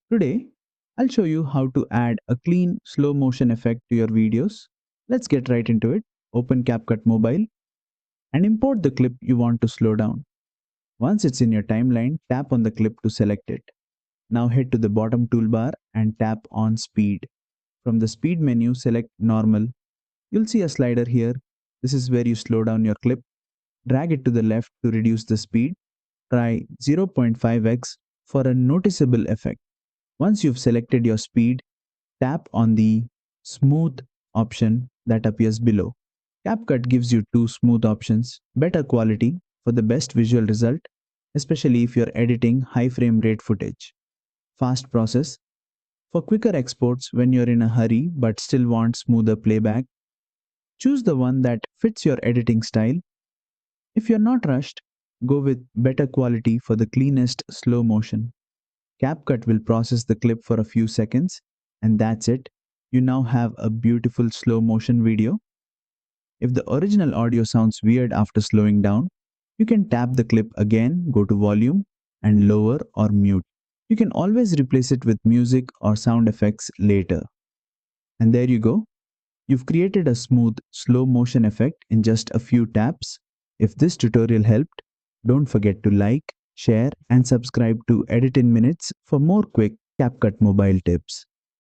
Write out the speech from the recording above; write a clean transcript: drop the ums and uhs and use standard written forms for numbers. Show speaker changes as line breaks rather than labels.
Today, I'll show you how to add a clean slow motion effect to your videos. Let's get right into it. Open CapCut Mobile and import the clip you want to slow down. Once it's in your timeline, tap on the clip to select it. Now head to the bottom toolbar and tap on Speed. From the Speed menu, select Normal. You'll see a slider here. This is where you slow down your clip. Drag it to the left to reduce the speed. Try 0.5x for a noticeable effect. Once you've selected your speed, tap on the Smooth option that appears below. CapCut gives you two smooth options, better quality for the best visual result, especially if you're editing high frame rate footage. Fast process for quicker exports when you're in a hurry but still want smoother playback. Choose the one that fits your editing style. If you're not rushed, go with better quality for the cleanest slow motion. CapCut will process the clip for a few seconds, and that's it. You now have a beautiful slow motion video. If the original audio sounds weird after slowing down, you can tap the clip again, go to volume, and lower or mute. You can always replace it with music or sound effects later. And there you go. You've created a smooth, slow motion effect in just a few taps. If this tutorial helped, don't forget to like, share, and subscribe to Edit in Minutes for more quick CapCut mobile tips.